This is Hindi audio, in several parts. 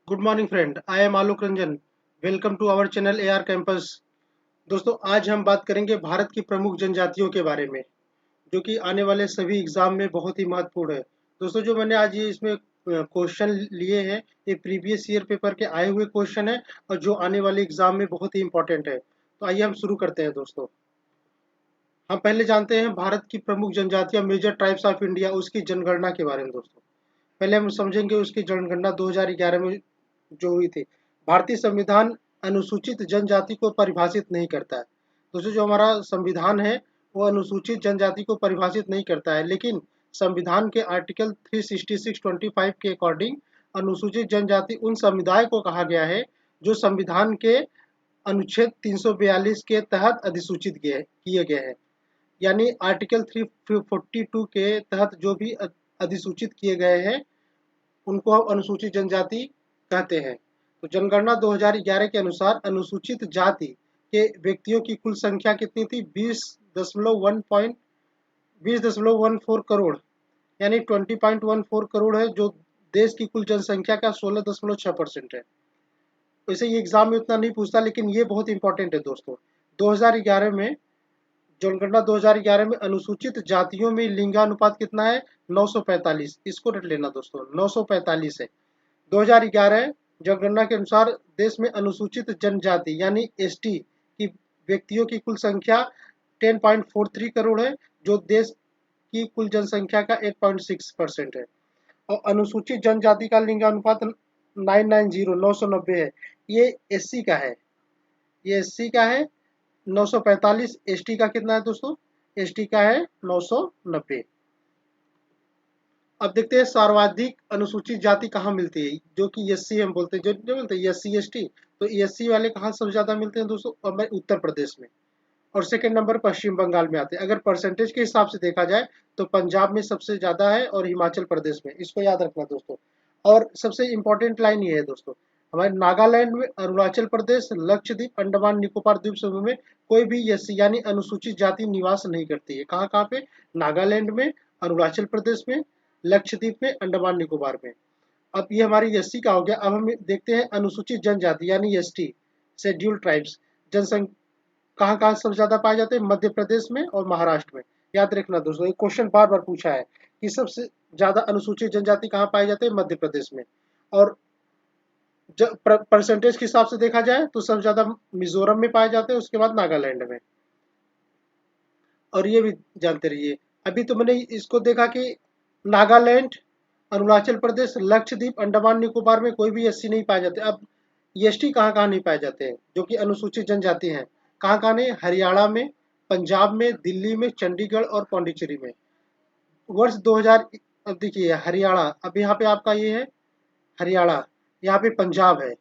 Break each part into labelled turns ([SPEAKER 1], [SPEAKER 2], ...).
[SPEAKER 1] Good morning friend, I am Alok Ranjan. Welcome to our channel AR campus. दोस्तों, आज हम बात करेंगे भारत की प्रमुख जनजातियों के बारे में, जो कि आने वाले सभी एग्जाम में बहुत ही महत्वपूर्ण है। दोस्तों, जो मैंने आज ये इसमें क्वेश्चन लिए हैं, ये प्रीवियस ईयर पेपर के आए हुए क्वेश्चन है और जो आने वाले एग्जाम में बहुत ही इंपॉर्टेंट है। तो आइए हम शुरू करते हैं दोस्तों। हम पहले जानते हैं भारत की प्रमुख जनजातियां, मेजर ट्राइब्स ऑफ इंडिया, उसकी जनगणना के बारे में दोस्तों। पहले हम समझेंगे उसकी जनगणना 2011 में जो हुई थी। भारतीय संविधान अनुसूचित जनजाति को परिभाषित नहीं करता है। दोस्तों, जो हमारा संविधान है वो अनुसूचित जनजाति को परिभाषित नहीं करता है, लेकिन संविधान के आर्टिकल 366(25) के अकॉर्डिंग अनुसूचित जनजाति उन समुदाय को कहा गया है जो संविधान के अनुच्छेद 342 के तहत अधिसूचित किए गए हैं। यानी आर्टिकल 342 के तहत जो भी अधिसूचित किए गए हैं उनको हम अनुसूचित जनजाति कहते हैं। तो जनगणना 2011 के अनुसार अनुसूचित जाति के व्यक्तियों की कुल संख्या कितनी थी? 20.14 करोड़, यानी 20.14 करोड़ है, जो देश की कुल जनसंख्या का 16.6% है। वैसे ये एग्जाम में उतना नहीं पूछता, लेकिन ये बहुत इंपॉर्टेंट है दोस्तों। 2011 में जनगणना 2011 में अनुसूचित जातियों में लिंगानुपात कितना है? 945। इसको रट लेना दोस्तों, 945 है। 2011 जनगणना के अनुसार देश में अनुसूचित जनजाति यानी एसटी की व्यक्तियों की कुल संख्या 10.43 करोड़ है, जो देश की कुल जनसंख्या का 8.6% है। और अनुसूचित जनजाति का लिंगानुपात 990 है। ये एससी का है, ये एससी का है 945। एसटी का कितना है दोस्तों? एसटी का है 990। अब देखते हैं सर्वाधिक अनुसूचित जाति कहाँ मिलती है, जो कि एससी हम बोलते हैं, जो बोलते हैं एससी एसटी। तो एससी वाले कहाँ सबसे ज्यादा मिलते हैं दोस्तों? उत्तर प्रदेश में। और सेकंड नंबर पश्चिम बंगाल में आते हैं। अगर परसेंटेज के हिसाब से देखा जाए तो पंजाब में सबसे ज्यादा है और हिमाचल प्रदेश में। इसको याद रखना दोस्तों। और सबसे इंपॉर्टेंट लाइन ये है दोस्तों, हमारे नागालैंड में, अरुणाचल प्रदेश, लक्षद्वीप, अंडमान निकोबार द्वीप समूह में कोई भी एससी यानी अनुसूचित जाति निवास नहीं करती है। कहाँ कहाँ पे? नागालैंड में, अरुणाचल प्रदेश में, लक्षद्वीप में, अंडमान निकोबार में। अब ये हमारी एससी का हो गया। अब हम देखते हैं अनुसूचित जनजाति यानी एसटी, शेड्यूल्ड ट्राइब्स। जनसंख्या कहाँ कहाँ सबसे ज्यादा पाए जाते हैं? मध्य प्रदेश में और महाराष्ट्र में। याद रखना दोस्तों, ये क्वेश्चन बार बार पूछा है कि सबसे ज्यादा अनुसूचित जनजाति कहाँ पाए जाते हैं? मध्य प्रदेश में। और परसेंटेज के हिसाब से देखा जाए तो सबसे ज्यादा मिजोरम में पाए जाते हैं, उसके बाद नागालैंड में। और ये भी जानते रहिए, अभी तो मैंने इसको देखा कि नागालैंड, अरुणाचल प्रदेश, लक्षद्वीप, अंडमान निकोबार में कोई भी एससी नहीं पाए जाते। अब एसटी कहाँ कहाँ नहीं पाए जाते हैं जो कि अनुसूचित जनजाति हैं? कहाँ कहाँ नहीं? हरियाणा में, पंजाब में, दिल्ली में, चंडीगढ़ और पौंडीचेरी में। वर्ष 2000, अब देखिए हरियाणा, अब यहाँ पे आपका ये है हरियाणा, यहाँ पे पंजाब है।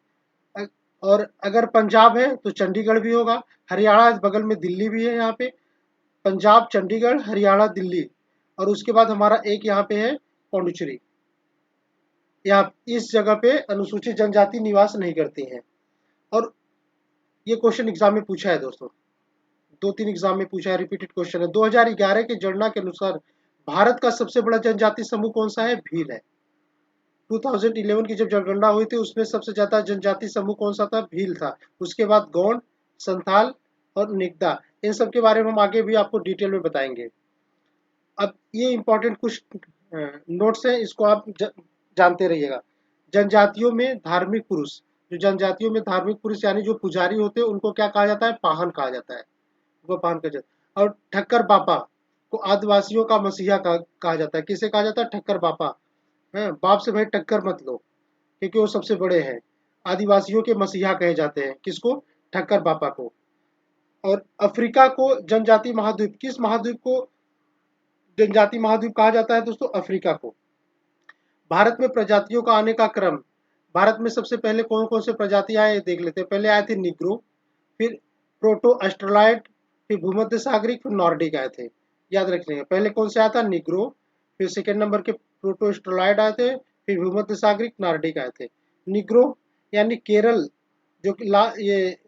[SPEAKER 1] और अगर पंजाब है तो चंडीगढ़ भी होगा। हरियाणा बगल में दिल्ली भी है, यहाँ पे पंजाब, चंडीगढ़, हरियाणा, दिल्ली। और उसके बाद हमारा एक यहाँ पे है पौंडीचेरी। यहाँ इस जगह पे अनुसूचित जनजाति निवास नहीं करती हैं। और ये क्वेश्चन एग्जाम में पूछा है दोस्तों, 2-3 एग्जाम में पूछा है, रिपीटेड क्वेश्चन है। 2011 के जनगणना के अनुसार भारत का सबसे बड़ा जनजाति समूह कौन सा है? भील है। 2011 की जब जनगणना हुई थी उसमें सबसे ज्यादा जनजाति समूह कौन सा था? भील था। उसके बाद गौंड, संथाल और निगदा। इन सब के बारे में हम आगे भी आपको डिटेल में बताएंगे। अब ये इंपॉर्टेंट कुछ नोट्स हैं, इसको आप जानते रहिएगा। जनजातियों में धार्मिक पुरुष, जो जनजातियों में धार्मिक पुरुष यानी जो पुजारी होते हैं उनको क्या कहा जाता है? पाहन कहा जाता है। उनको पाहन कहा जाता है। और ठक्कर बापा को आदिवासियों का मसीहा कहा जाता है। किसे कहा जाता है? ठक्कर बापा। है, बाप से भाई टक्कर मत लो, क्योंकि वो सबसे बड़े हैं। आदिवासियों के मसीहा कहे जाते हैं किसको? ठक्कर बापा को। और अफ्रीका को जनजाति महाद्वीप, किस महाद्वीप को जनजाति महाद्वीप कहा जाता है दोस्तों? अफ्रीका को। भारत में प्रजातियों का आने का क्रम, भारत में सबसे पहले कौन कौन से प्रजाति आए देख लेते हैं। पहले आए थे निग्रो, फिर प्रोटो अस्ट्रोलाइड, फिर भूमध्य सागरिक, फिर नॉर्डिक आए थे। याद रखिएगा, पहले कौन से आया था? निग्रो, फिर सेकेंड नंबर के प्रोटो अस्ट्रोलाइड आए थे, फिर भूमध्य सागरिक, नॉर्डिक आए थे। निग्रो यानी केरल, जो कि ये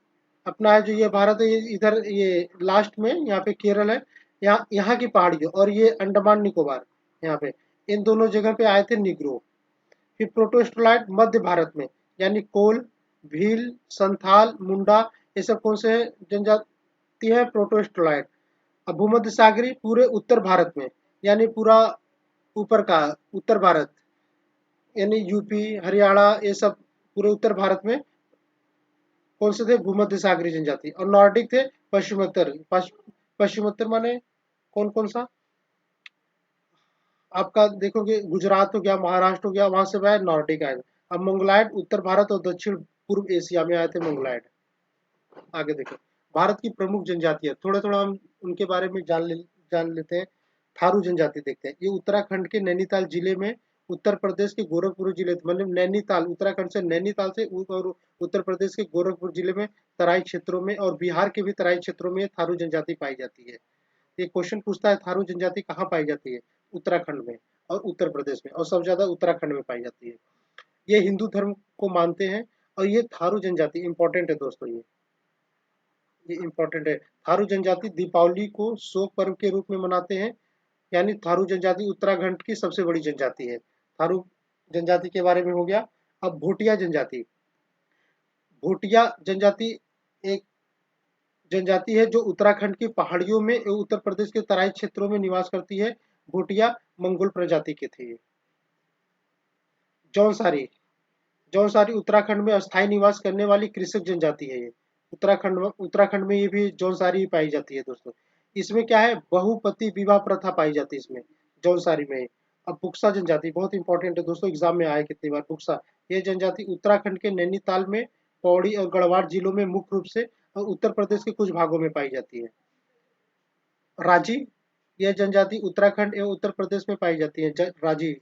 [SPEAKER 1] अपना है, जो ये भारत है, ये इधर ये लास्ट में यहाँ पे केरल है, यहाँ यहाँ की पहाड़ियों, और ये अंडमान निकोबार, यहाँ पे इन दोनों जगह पे आए थे निग्रो। फिर प्रोटोस्टोलाइट मध्य भारत में, यानी कोल, भील, संथाल, मुंडा, ये सब कौन से जनजाति है? प्रोटोस्टोलाइट। अब भूमध्य सागरी पूरे उत्तर भारत में, यानी पूरा ऊपर का उत्तर भारत, यानी यूपी, हरियाणा, ये सब पूरे उत्तर भारत में कौन से थे? भूमध्य सागरी जनजाति। और नॉर्डिक थे पश्चिमोत्तर। पश्चिमोत्तर माने कौन कौन सा? आपका देखोगे गुजरात हो गया, महाराष्ट्र हो गया, वहां से वह नॉर्डिक आए। अब मंगोलायड उत्तर भारत और दक्षिण पूर्व एशिया में आए थे मंगोलायड। आगे देखो, भारत की प्रमुख जनजातियां थोड़ा थोड़ा हम उनके बारे में जान लेते हैं। थारू जनजाति देखते हैं। ये उत्तराखंड के नैनीताल जिले में, उत्तर प्रदेश के गोरखपुर जिले, मतलब नैनीताल, उत्तराखंड से नैनीताल से और उत्तर प्रदेश के गोरखपुर जिले में तराई क्षेत्रों में और बिहार के भी तराई क्षेत्रों में थारू जनजाति पाई जाती है। ये क्वेश्चन पूछता है थारू जनजाति कहाँ पाई जाती है? उत्तराखंड में और उत्तर प्रदेश में, और सबसे ज्यादा उत्तराखंड में पाई जाती है। ये हिंदू धर्म को मानते हैं। और ये थारू जनजाति इंपॉर्टेंट है दोस्तों, ये इंपॉर्टेंट है। थारू जनजाति दीपावली को शोक पर्व के रूप में मनाते हैं। यानी थारू जनजाति उत्तराखंड की सबसे बड़ी जनजाति है। थारू जनजाति के बारे में हो गया। अब भोटिया जनजाति। भोटिया जनजाति एक जनजाति है जो उत्तराखंड की पहाड़ियों में एवं उत्तर प्रदेश के तराई क्षेत्रों में निवास करती है। भोटिया मंगोल प्रजाति के थे। जौनसारी। जौनसारी उत्तराखंड में अस्थायी निवास करने वाली कृषक जनजाति है। ये उत्तराखंड में ये भी जौनसारी ही पाई जाती है दोस्तों। इसमें क्या है? बहुपति विवाह प्रथा पाई जाती है इसमें, जौनसारी में। अब बुक्सा जनजाति बहुत इंपॉर्टेंट है दोस्तों, एग्जाम में आया कितनी बार बुक्सा। ये जनजाति उत्तराखंड के नैनीताल में, पौड़ी और गढ़वाल जिलों में मुख्य रूप से, और उत्तर प्रदेश के कुछ भागों में पाई जाती है। राजी। यह जनजाति उत्तराखंड एवं उत्तर प्रदेश में पाई जाती है। राजी।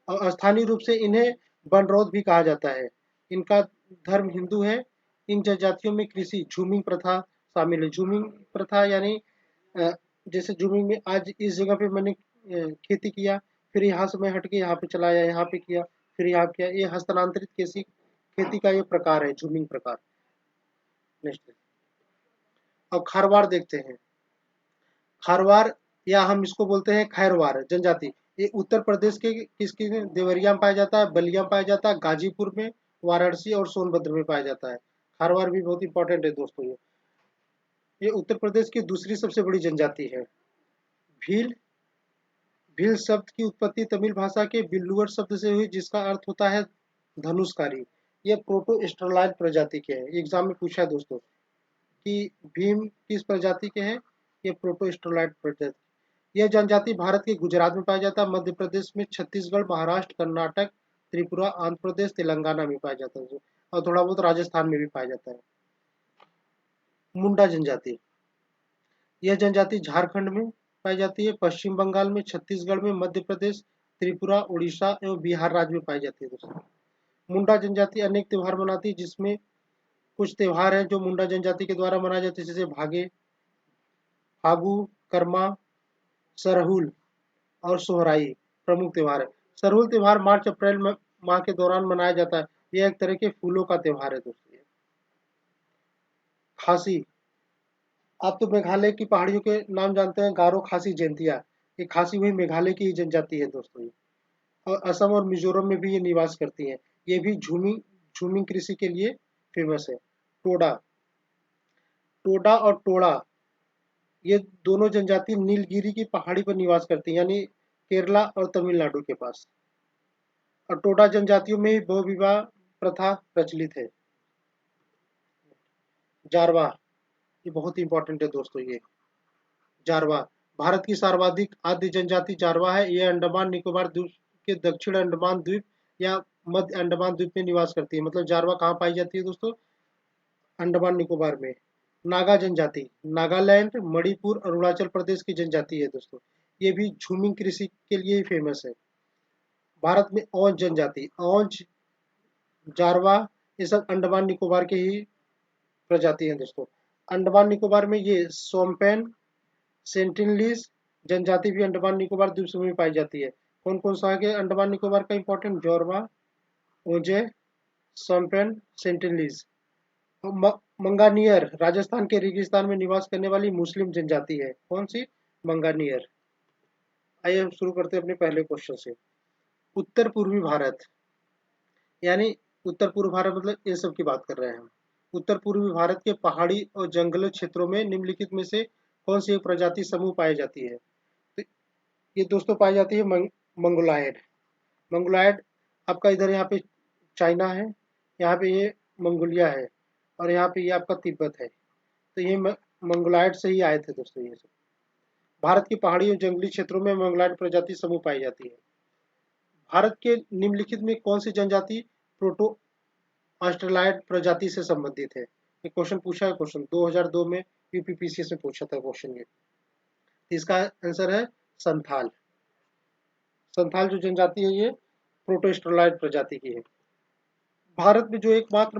[SPEAKER 1] और स्थानीय रूप से इन्हें बनरौत भी कहा जाता है। इनका धर्म हिंदू है। इन जनजातियों में कृषि झूमिंग प्रथा शामिल है। झूमिंग प्रथा यानी जैसे झूमिंग में आज इस जगह पे मैंने खेती किया, फिर यहाँ से मैं हट के यहाँ पे चला आया, यहाँ पे किया, फिर यहाँ किया, ये हस्तांतरित कृषि खेती का ये प्रकार है, झूमिंग प्रकार। नेक्स्ट, अब खारवाड़ देखते हैं। खारवाड़, या हम इसको बोलते हैं खैरवाड़ जनजाति। ये उत्तर प्रदेश के किसकी देवरिया में पाया जाता है, बलिया में पाया जाता है, गाजीपुर में, वाराणसी और सोनभद्र में पाया जाता है। खारवाड़ भी बहुत इंपॉर्टेंट है दोस्तों। ये उत्तर प्रदेश की दूसरी सबसे बड़ी जनजाति है। भील। भील शब्द की उत्पत्ति तमिल भाषा के बिल्लुअर शब्द से हुई, जिसका अर्थ होता है धनुषकारी। ये प्रोटो स्टरलाइन प्रजाति के हैं। एग्जाम में पूछा है दोस्तों कि भीम किस प्रजाति के हैं? ये प्रोटो स्टरलाइन प्रजाति। यह जनजाति भारत के गुजरात में पाया जाता है, मध्य प्रदेश में, छत्तीसगढ़, महाराष्ट्र, कर्नाटक, त्रिपुरा, आंध्र प्रदेश, तेलंगाना में पाया जाता है, और थोड़ा बहुत राजस्थान में भी पाया जाता है। मुंडा जनजाति। यह जनजाति झारखंड में पाई जाती है, पश्चिम बंगाल में, छत्तीसगढ़ में, मध्य प्रदेश, त्रिपुरा, उड़ीसा एवं बिहार राज्य में पाई जाती है दोस्तों। मुंडा जनजाति अनेक त्योहार मनाती है, जिसमें कुछ त्योहार हैं जो मुंडा जनजाति के द्वारा मनाए जाते हैं, जैसे भागे, फागु, कर्मा, सरहुल और सोहराई प्रमुख त्योहार है। सरहुल त्योहार मार्च अप्रैल माह के दौरान मनाया जाता है। यह एक तरह के फूलों का त्योहार है दोस्तों। खासी। आप तो मेघालय की पहाड़ियों के नाम जानते हैं, गारो, खासी, जैंतिया। ये खासी हुई मेघालय की ही जनजाति है दोस्तों ये। और असम और मिजोरम में भी ये निवास करती हैं। ये भी झूमिंग झूमिंग कृषि के लिए फेमस है। टोडा। टोडा और टोड़ा, ये दोनों जनजाति नीलगिरी की पहाड़ी पर निवास करती हैं, यानी केरला और तमिलनाडु के पास। और टोडा जनजातियों में ही बहु विवाह प्रथा प्रचलित है। जारवा, ये बहुत इंपॉर्टेंट है दोस्तों ये। जारवा भारत की सर्वाधिक आद्य जनजाति जारवा है। यह अंडमान निकोबार द्वीप के दक्षिण अंडमान द्वीप या मध्य अंडमान द्वीप में निवास करती है। मतलब जारवा कहाँ पाई जाती है दोस्तों? अंडमान निकोबार में। नागा जनजाति नागालैंड, मणिपुर, अरुणाचल प्रदेश की जनजाति है दोस्तों। ये भी झूमिंग कृषि के लिए ही फेमस है। भारत में औंज जनजाति, औंज, जारवा, ये सब अंडमान निकोबार के ही प्रजाति हैं दोस्तों। अंडमान निकोबार में ये सोम्पेन, सेंटिनलीज जनजाति भी अंडमान निकोबार द्वीप समूह में पाई जाती है। कौन कौन सा है अंडमान निकोबार का इंपॉर्टेंट? जोरवा, ओजे, सोम्पेन, सेंटिनलीज। मंगानियर राजस्थान के रेगिस्तान में निवास करने वाली मुस्लिम जनजाति है। कौन सी? मंगानियर। आइए हम शुरू करते हैं अपने पहले क्वेश्चन से। उत्तर पूर्वी भारत, यानी उत्तर पूर्व भारत मतलब ये सब की बात कर रहे हैं हम। उत्तर पूर्वी भारत के पहाड़ी और जंगली क्षेत्रों में निम्नलिखित में से कौन सी एक प्रजाति समूह पाई जाती है? तो ये दोस्तों पाई जाती है मंगोलायड। मंगोलायड आपका इधर यहाँ पे चाइना है, यहाँ पे ये मंगोलिया है, और यहाँ पे ये आपका तिब्बत है। तो ये मंगोलायड से ही आए थे दोस्तों ये सब। भारत की पहाड़ी और जंगली क्षेत्रों में मंगोलायड प्रजाति समूह पाई जाती है। भारत के निम्नलिखित में कौन सी जनजाति प्रोटो ऑस्ट्रेलाइड प्रजाति से संबंधित है? ये क्वेश्चन पूछा है, क्वेश्चन 2002 में यूपीपीसीएस में पूछा था क्वेश्चन ये। इसका आंसर है संथाल। संथाल जो जनजाति है ये प्रोटोस्ट्रोलाइड प्रजाति की है। भारत में जो एकमात्र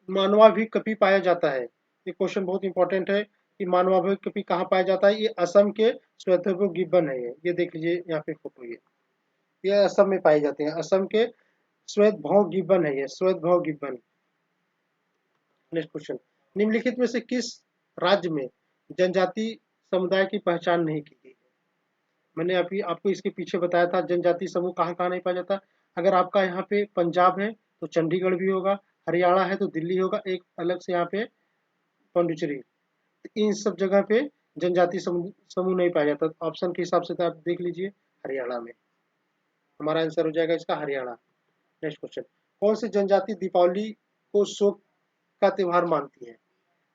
[SPEAKER 1] मानवाभिकपि पाया जाता है, ये क्वेश्चन बहुत इंपॉर्टेंट है कि मानवाभिकपि कहाँ पाया जाता है? ये असम के श्वेतभो गिब्बन है। ये देख लीजिए यहाँ पे फोटो, ये असम में पाए जाते हैं। असम के श्वेतभौं गिब्बन है, ये श्वेतभौं गिब्बन। नेक्स्ट क्वेश्चन, निम्नलिखित में से किस राज्य में जनजाति समुदाय की पहचान नहीं की गई? मैंने अभी आपको इसके पीछे बताया था जनजाति समूह कहाँ कहाँ नहीं पाया जाता। अगर आपका यहाँ पे पंजाब है तो चंडीगढ़ भी होगा, हरियाणा है तो दिल्ली होगा, एक अलग से यहाँ पे पौंडीचेरी। इन सब जगह पे जनजाति समूह नहीं पाया जाता। ऑप्शन के हिसाब से तो आप देख लीजिए, हरियाणा में हमारा आंसर हो जाएगा इसका हरियाणा। नेक्स्ट क्वेश्चन, कौन सी जनजाति दीपावली को शोक का त्योहार मानती है?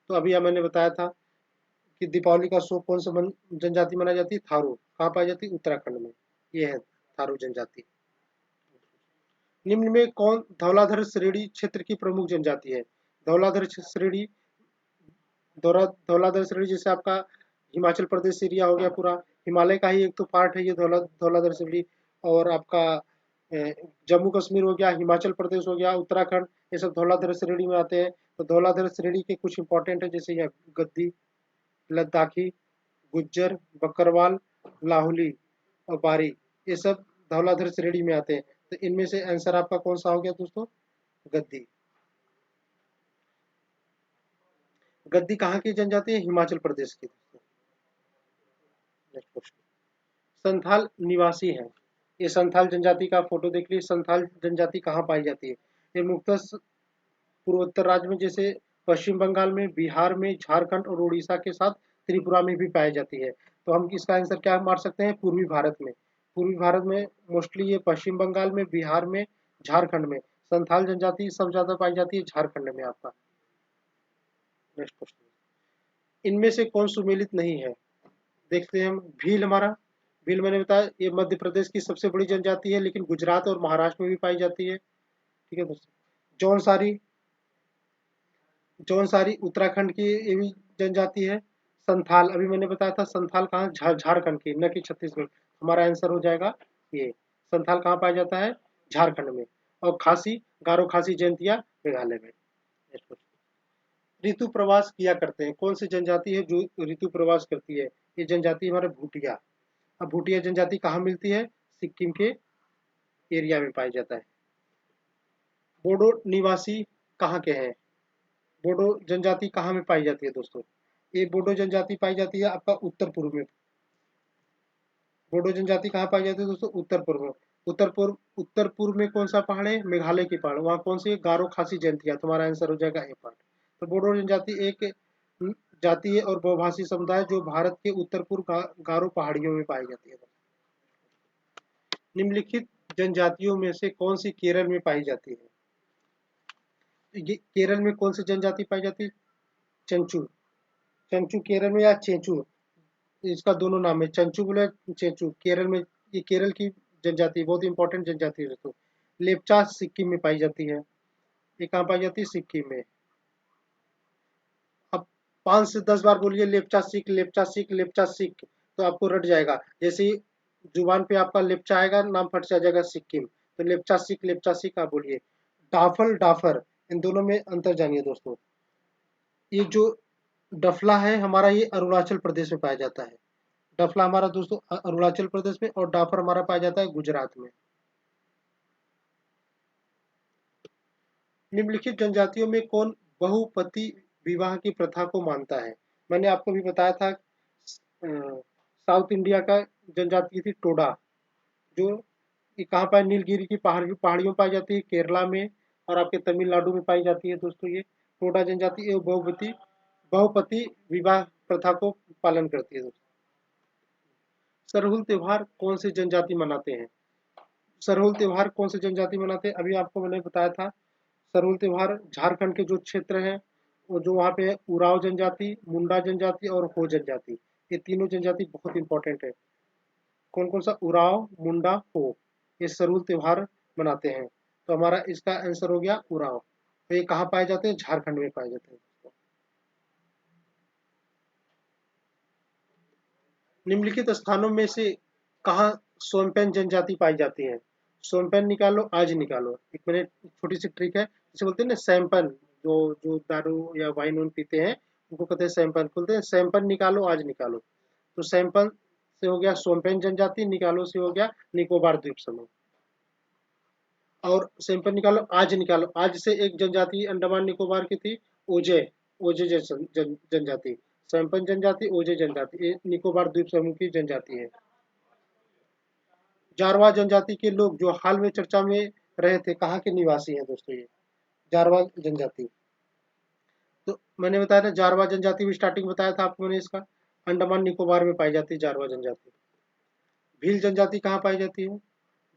[SPEAKER 1] तो अभी मैंने बताया था कि दीपावली का शोक कौन सा जनजाति मनाई जाती है? थारू। कहाँ पाई जाती है? उत्तराखंड में। ये है थारू जनजाति। निम्न में कौन धौलाधर श्रेणी क्षेत्र की प्रमुख जनजाति है? धौलाधर श्रेणी, धौलाधर श्रेणी जैसे आपका हिमाचल प्रदेश एरिया हो गया, पूरा हिमालय का ही एक तो पार्ट है ये धौलाधर श्रेणी। और आपका जम्मू कश्मीर हो गया, हिमाचल प्रदेश हो गया, उत्तराखंड, ये सब धौलाधर श्रेणी में आते हैं। तो धौलाधर श्रेणी के कुछ इंपॉर्टेंट है, जैसे यह गद्दी, लद्दाखी, गुज्जर, बकरवाल, लाहुली और बारी, ये सब धौलाधर श्रेणी में आते हैं। तो इनमें से आंसर आपका कौन सा हो गया दोस्तों? गद्दी। गद्दी कहाँ की जनजाति है? हिमाचल प्रदेश की। नेक्स्ट क्वेश्चन, संथाल निवासी है। ये संथाल जनजाति का फोटो देख लीजिए। संथाल जनजाति कहाँ पाई जाती है? ये मुख्यतः पूर्वोत्तर राज्य में, जैसे पश्चिम बंगाल में, बिहार में, झारखंड और उड़ीसा के साथ त्रिपुरा में भी पाई जाती है। तो हम इसका आंसर क्या मार सकते हैं? पूर्वी भारत में। पूर्वी भारत में मोस्टली ये पश्चिम बंगाल में, बिहार में, झारखंड में। संथाल जनजाति सब ज्यादा पाई जाती है झारखंड में आपका। नेक्स्ट क्वेश्चन, इनमें से कौन सुमेलित नहीं है? देखते हैं हम। भील हमारा, भील मैंने बताया ये मध्य प्रदेश की सबसे बड़ी जनजाति है, लेकिन गुजरात और महाराष्ट्र में भी पाई जाती है। ठीक है दोस्तों। जौनसारी, जौनसारी उत्तराखंड की ये भी जनजाति है। संथाल अभी मैंने बताया था, संथाल कहाँ? झारखंड की, न कि छत्तीसगढ़। हमारा आंसर हो जाएगा ये। संथाल कहाँ पाया जाता है? झारखंड में। और खासी, गारो खासी जयंतिया मेघालय में। ऋतु प्रवास किया करते हैं, कौन सी जनजाति है जो ऋतु प्रवास करती है? ये जनजाति हमारे भूटिया। अब भूटिया जनजाति कहाँ मिलती है? सिक्किम के एरिया में पाया जाता है। बोडो निवासी कहाँ के हैं? बोडो जनजाति कहाँ में पाई जाती है दोस्तों? ये बोडो जनजाति पाई जाती है आपका उत्तर पूर्व में। बोडो जनजाति कहाँ पाई जाती है दोस्तों? उत्तर पूर्व में। उत्तर पूर्व में कौन सा पहाड़ है? मेघालय की पहाड़। वहाँ कौन सी? गारो खासी जयंतिया। तुम्हारा आंसर हो जाएगा ए पार्ट। तो बोडो जनजाति एक जाति है और बहुभाषी समुदाय जो भारत के उत्तर पूर्व गारो पहाड़ियों में पाई जाती है। निम्नलिखित जनजातियों में से कौन सी केरल में पाई जाती है? ये केरल में कौन सी जनजाति पाई जाती है? चंचू। चंचू केरल में, या चेंचू, इसका दोनों नाम है, चंचू बोले चेंचू। केरल में, ये केरल की जनजाति, बहुत इंपॉर्टेंट जनजाति है दोस्तों। लेपचा सिक्किम में पाई जाती है। ये कहाँ पाई जाती है? सिक्किम में। अब 5 से 10 बार बोलिए लेपचा सीख, लेपचा सीख, लेपचा सीख, तो आपको रट जाएगा। जैसे ही जुबान पे आपका लेपचा आएगा, नाम फट से आ जाएगा सिक्किम। तो लेपचा सीख आप बोलिए। डाफल, डाफर, इन दोनों में अंतर जानिए दोस्तों। ये जो डफला है हमारा, ये अरुणाचल प्रदेश में पाया जाता है। डफला हमारा दोस्तों अरुणाचल प्रदेश में, और डाफर हमारा पाया जाता है गुजरात में। निम्नलिखित जनजातियों में कौन बहुपति विवाह की प्रथा को मानता है? मैंने आपको भी बताया था, साउथ इंडिया का जनजाति थी टोडा, जो ये कहाँ पाए, नीलगिरी की पहाड़ियों में पाई जाती है, केरला में और आपके तमिलनाडु में पाई जाती है दोस्तों। ये टोडा जनजाति एवं बहुपति विवाह प्रथा को पालन करती है दोस्तों। सरहुल त्योहार कौन सी जनजाति मनाते हैं? सरहुल त्योहार कौन सी जनजाति मनाते हैं? अभी आपको मैंने बताया था। सरहुल त्योहार झारखंड के जो क्षेत्र हैं, वो जो वहाँ पे है, उराव जनजाति, मुंडा जनजाति और हो जनजाति, ये तीनों जनजाति बहुत इंपॉर्टेंट है। कौन कौन सा? उराव, मुंडा, हो, ये सरहुल त्योहार मनाते हैं। तो हमारा इसका आंसर हो गया उराव। तो ये कहाँ पाए जाते हैं? झारखंड में पाए जाते हैं। निम्नलिखित स्थानों में से कहाँ सोनपेन जनजाति पाई जाती है? सोनपेन निकालो, आज निकालो। एक मैंने छोटी सी ट्रिक है, जिसे बोलते हैं ना सैंपन, जो जो दारू या वाइन वाइन पीते हैं उनको कहते हैं सैंपन, बोलते हैं सैंपन निकालो, आज निकालो। तो सैंपन से हो गया सोनपेन जनजाति, निकालो से हो गया निकोबार द्वीप समूह। और सैंपल निकालो, आज निकालो। आज से एक जनजाति अंडमान निकोबार की थी, ओजे, ओजे जनजाति। सैंपन जनजाति, ओजे जनजाति, ये निकोबार द्वीप समूह की जनजाति है। जारवा जनजाति के लोग जो हाल में चर्चा में रहे थे, कहाँ के निवासी हैं दोस्तों? ये जारवा जनजाति। तो मैंने बताया था जारवा जनजाति भी, स्टार्टिंग बताया था आपको मैंने इसका, अंडमान निकोबार में पाई जाती है जारवा जनजाति। भील जनजाति कहाँ पाई जाती है?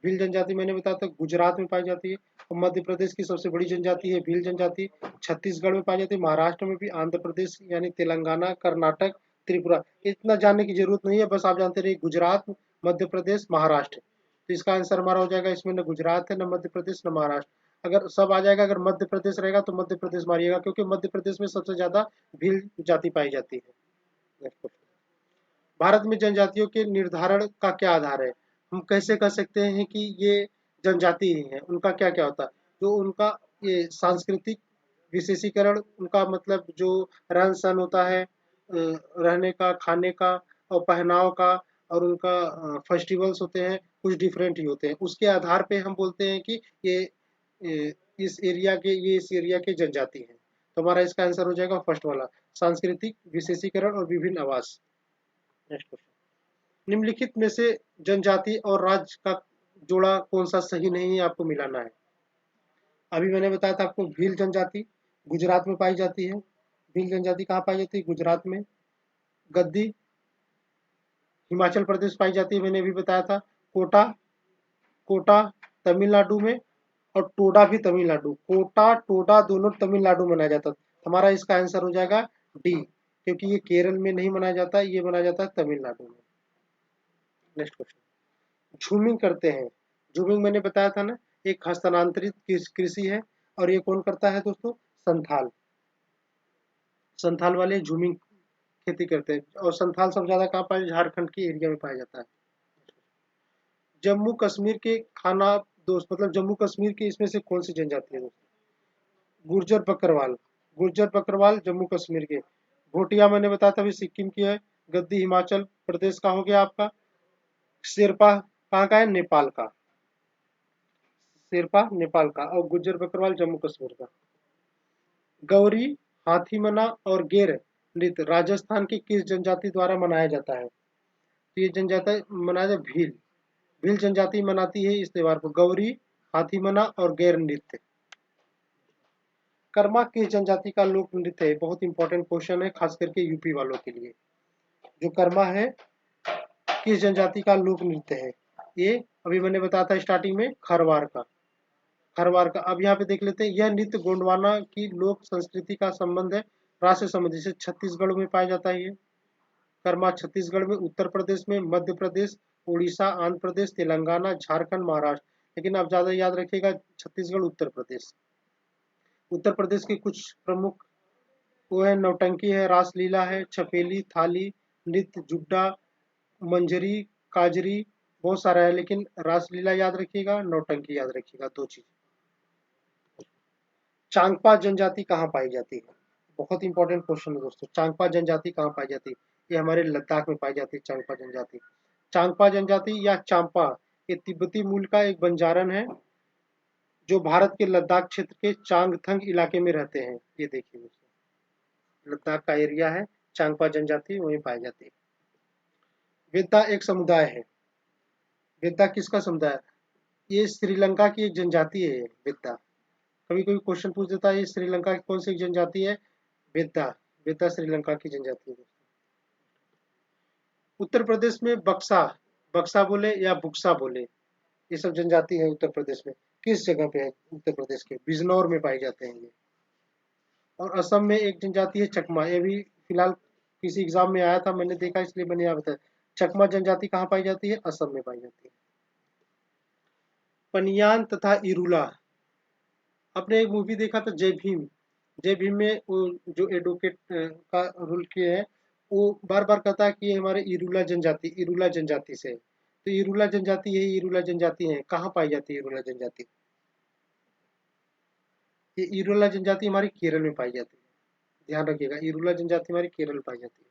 [SPEAKER 1] भील जनजाति मैंने बताया था गुजरात में पाई जाती है। और मध्य प्रदेश की सबसे बड़ी जनजाति है भील जनजाति। छत्तीसगढ़ में पाई जाती है, महाराष्ट्र में भी, आंध्र प्रदेश यानी तेलंगाना, कर्नाटक, त्रिपुरा। इतना जानने की जरूरत नहीं है, बस आप जानते रहिए गुजरात, मध्य प्रदेश, महाराष्ट्र। तो इसका आंसर हमारा हो जाएगा, इसमें न गुजरात है, न मध्य प्रदेश, न महाराष्ट्र। अगर सब आ जाएगा, अगर मध्य प्रदेश रहेगा तो मध्य प्रदेश मारिएगा, क्योंकि मध्य प्रदेश में सबसे ज्यादा भील जाति पाई जाती है। भारत में जनजातियों के निर्धारण का क्या आधार है? हम कैसे कह सकते हैं कि ये जनजाति ही है? उनका क्या क्या होता है? जो उनका ये सांस्कृतिक विशेषीकरण, उनका मतलब जो रहन सहन होता है, रहने का, खाने का और पहनाव का, और उनका फेस्टिवल्स होते हैं, कुछ डिफरेंट ही होते हैं। उसके आधार पे हम बोलते हैं कि इस एरिया के, ये इस एरिया के जनजाति हैं। तो हमारा इसका आंसर हो जाएगा फर्स्ट वाला, सांस्कृतिक विशेषीकरण और विभिन्न आवास। नेक्स्ट क्वेश्चन, निम्नलिखित में से जनजाति और राज्य का जोड़ा कौन सा सही नहीं है, आपको मिलाना है। अभी मैंने बताया था आपको, भील जनजाति गुजरात में पाई जाती है। भील जनजाति कहाँ पाई जाती है? गुजरात में। गद्दी हिमाचल प्रदेश पाई जाती है, मैंने अभी बताया था। कोटा, कोटा तमिलनाडु में। और टोडा भी तमिलनाडु। कोटा, टोडा दोनों तमिलनाडु मनाया जाता है। हमारा इसका आंसर हो जाएगा डी, क्योंकि ये केरल में नहीं मनाया जाता, ये मनाया जाता है तमिलनाडु में। नेक्स्ट क्वेश्चन, झूमिंग करते हैं। झूमिंग मैंने बताया था ना, एक हस्तांतरित कृषि है, और ये कौन करता है दोस्तों? संथाल। संथाल वाले झूमिंग खेती करते हैं, और संथाल सब ज्यादा कहाँ पाए? झारखंड के एरिया में पाया जाता है। जम्मू कश्मीर के खाना दोस्त, मतलब जम्मू कश्मीर के इसमें से कौन सी जनजाति है दोस्त? गुर्जर बकरवाल। गुर्जर बकरवाल जम्मू कश्मीर के। भोटिया मैंने बताया था अभी सिक्किम की है। गद्दी हिमाचल प्रदेश का हो गया आपका। शेरपा कहाँ का है? नेपाल का। शेरपा नेपाल का, और गुज्जर बकरवाल जम्मू कश्मीर का। गौरी, हाथीमना और गेर नृत्य राजस्थान की किस जनजाति द्वारा मनाया जाता है? तो ये जनजाति मनाया जाता भील। भील जनजाति मनाती है इस त्योहार को, गौरी, हाथीमना और गैर नृत्य। कर्मा किस जनजाति का लोक नृत्य है? बहुत इंपॉर्टेंट क्वेश्चन है, खास करके यूपी वालों के लिए। जो कर्मा है, किस जनजाति का लोक नृत्य है? ये अभी मैंने बताया था स्टार्टिंग में, खरवार का। खरवार का। अब यहाँ पे देख लेते हैं, यह नृत्य गोंडवाना की लोक संस्कृति का संबंध है, राष्ट्र संबंधी से छत्तीसगढ़ में पाया जाता है। ये कर्मा छत्तीसगढ़ में, उत्तर प्रदेश में, मध्य प्रदेश, उड़ीसा, आंध्र प्रदेश, तेलंगाना, झारखंड, महाराष्ट्र। लेकिन आप ज्यादा याद रखिएगा छत्तीसगढ़, उत्तर प्रदेश। उत्तर प्रदेश के कुछ प्रमुख वो है, नौटंकी है, रासलीला है, छपेली, थाली नृत्य, जुड्डा, मंजरी, काजरी, बहुत सारा है, लेकिन रासलीला याद रखिएगा, नौटंकी याद रखिएगा, दो चीज। चांगपा जनजाति कहाँ पाई जाती है? बहुत इंपॉर्टेंट क्वेश्चन है दोस्तों। चांगपा जनजाति कहाँ पाई जाती है? ये हमारे लद्दाख में पाई जाती है चांगपा जनजाति। चांगपा जनजाति या चांपा, ये तिब्बती मूल का एक बंजारन है, जो भारत के लद्दाख क्षेत्र के चांगथंग इलाके में रहते हैं। ये देखिए दोस्तों, लद्दाख का एरिया है, चांगपा जनजाति वहीं पाई जाती है। वेदा एक समुदाय है। वेदा किसका समुदाय है? ये श्रीलंका की एक जनजाति है बेद्दा। कभी कभी क्वेश्चन पूछ देता है ये श्रीलंका की कौन सी एक जनजाति है? बेद्दा। बेद्दा श्रीलंका की जनजाति है। उत्तर प्रदेश में बक्सा, बक्सा बोले या बुक्सा बोले, ये सब जनजाति है उत्तर प्रदेश में। किस जगह पे है उत्तर प्रदेश के? बिजनौर में पाए जाते हैं ये। और असम में एक जनजाति है चकमा, ये भी फिलहाल किसी एग्जाम में आया था, मैंने देखा इसलिए मैंने यहाँ बताया। चकमा जनजाति कहाँ पाई जाती है? असम में पाई जाती है। पनियान तथा इरुला, आपने एक मूवी देखा था जय भीम? जय भीम में वो जो एडवोकेट का रोल किए हैं, वो बार बार कहता है कि ये हमारे इरुला जनजाति, इरुला जनजाति से है। तो इरुला जनजाति, यही इरुला जनजाति है। कहाँ पाई जाती है इरुला जनजाति? ये इरुला जनजाति हमारी केरल में पाई जाती है। ध्यान रखिएगा, इरुला जनजाति हमारी केरल में पाई जाती है।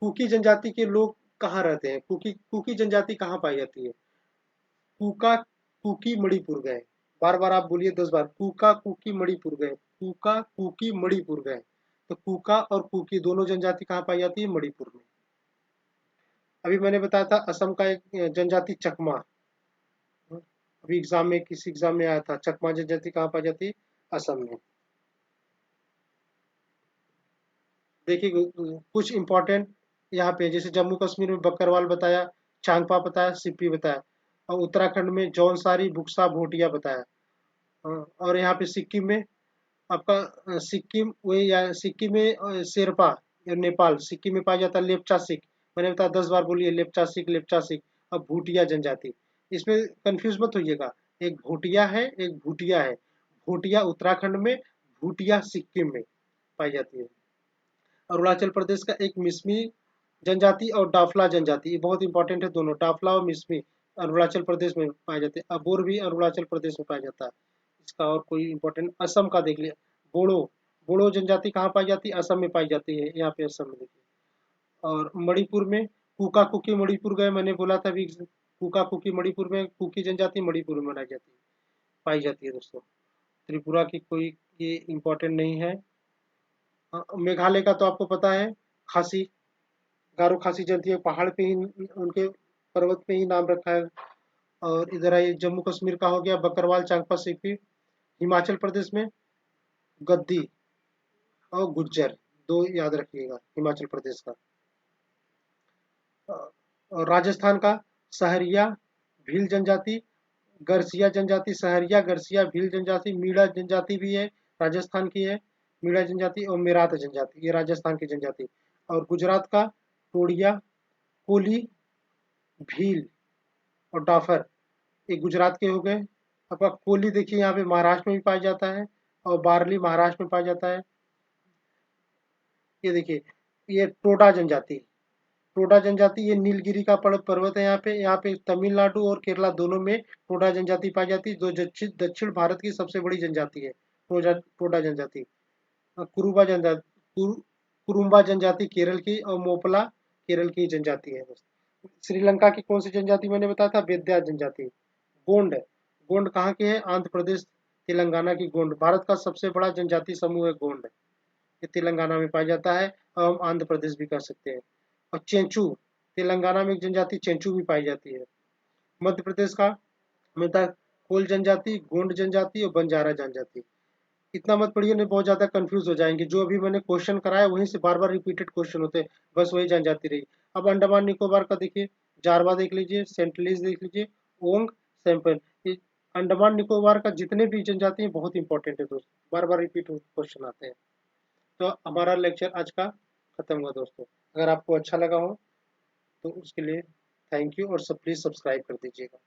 [SPEAKER 1] कुकी जनजाति के लोग कहाँ रहते हैं? कुकी कुकी जनजाति कहाँ पाई जाती है? कूका कुकी मणिपुर गए। बार बार आप बोलिए 10 बार, कूका कुकी मणिपुर गए, कूका कुकी मणिपुर गए। तो कूका और कुकी दोनों जनजाति कहाँ पाई जाती है? मणिपुर में। अभी मैंने बताया था असम का एक जनजाति चकमा। अभी एग्जाम में, किसी एग्जाम में आया था, चकमा जनजाति कहाँ पाई जाती है? असम में। देखिए कुछ इंपॉर्टेंट यहाँ पे, जैसे जम्मू कश्मीर में बकरवाल बताया, चांगपा बताया, सिप्पी बताया। और उत्तराखंड में जौनसारी, बुक्सा, भोटिया बताया। और यहाँ पे सिक्किम में आपका सिक्किम, वही सिक्किम में शेरपा या नेपाल, सिक्किम में पाया जाता है लेप्चा सिख। मैंने बताया 10 बार बोलिए, लेप्चा सिख, लेप्चा सिख। अब भूटिया जनजाति, इसमें कंफ्यूज मत होइएगा, एक भूटिया है, एक भूटिया है। भूटिया उत्तराखंड में, भूटिया सिक्किम में पाई जाती है। अरुणाचल प्रदेश का एक मिसमी जनजाति और डाफला जनजाति, ये बहुत इंपॉर्टेंट है दोनों, डाफला और मिसमी अरुणाचल प्रदेश में पाए जाते हैं। अबोर भी अरुणाचल प्रदेश में पाया जाता है। इसका और कोई इंपॉर्टेंट, असम का देख लिया, बोड़ो, बोड़ो जनजाति कहाँ पाई जाती है? असम में पाई जाती है, यहाँ पे असम में देखिए। और मणिपुर में कुका कुकी मणिपुर गए, मैंने बोला था अभी, कुका कुकी मणिपुर में, कुकी जनजाति मणिपुर में मनाई जाती है, पाई जाती है दोस्तों। त्रिपुरा की कोई ये इंपॉर्टेंट नहीं है। मेघालय का तो आपको पता है, खासी, गारो खासी जनती है, पहाड़ पे ही उनके, पर्वत पे ही नाम रखा है। और इधर आइए, जम्मू कश्मीर का हो गया बकरवाल, चांगपा, सिप्पी। हिमाचल प्रदेश में गद्दी और गुज्जर, दो याद रखिएगा हिमाचल प्रदेश का। और राजस्थान का सहरिया, भील जनजाति, गरसिया जनजाति, सहरिया, गरसिया, भील जनजाति, मीणा जनजाति भी है, राजस्थान की है। मीणा जनजाति और मेरात जनजाति, ये राजस्थान की जनजाति। और गुजरात का टोडिया, कोली, भील और डाफर, ये गुजरात के हो गए। आपका कोली देखिए यहाँ पे महाराष्ट्र में भी पाया जाता है, और बारली महाराष्ट्र में पाया जाता है। ये देखिए, ये टोडा जनजाति, टोडा जनजाति, ये नीलगिरी का पर्वत है। यहाँ पे तमिलनाडु और केरला दोनों में टोडा जनजाति पाई जाती है, जो दक्षिण भारत की सबसे बड़ी जनजाति है, टोडा जनजाति। कुरुबा जनजाति, कुरुम्बा जनजाति केरल की, और मोपला केरल की जनजाति है। श्रीलंका की कौन सी जनजाति मैंने बताया था? बेद्या जनजाति। गोंड, गोंड कहाँ के है? आंध्र प्रदेश, तेलंगाना की गोंड, भारत का सबसे बड़ा जनजाति समूह है गोंड। ये तेलंगाना में पाया जाता है, और हम आंध्र प्रदेश भी कर सकते हैं। और चेंचू, तेलंगाना में एक जनजाति चेंचू भी पाई जाती है। मध्य प्रदेश का में था कोल जनजाति, गोंड जनजाति और बंजारा जनजाति। इतना मत पढ़िए, नहीं बहुत ज्यादा कंफ्यूज हो जाएंगे। जो अभी मैंने क्वेश्चन कराया वहीं से बार बार रिपीटेड क्वेश्चन होते हैं, बस वही जनजाति रही। अब अंडमान निकोबार का देखिए, जारवा देख लीजिए, सेंटलीज देख लीजिए, ओंग, सैंपल। ये अंडमान निकोबार का जितने भी जनजाति हैं बहुत इंपॉर्टेंट है दोस्तों, बार बार रिपीट क्वेश्चन आते हैं। तो हमारा लेक्चर आज का खत्म हुआ दोस्तों। अगर आपको अच्छा लगा हो तो उसके लिए थैंक यू, और सब प्लीज सब्सक्राइब कर दीजिएगा।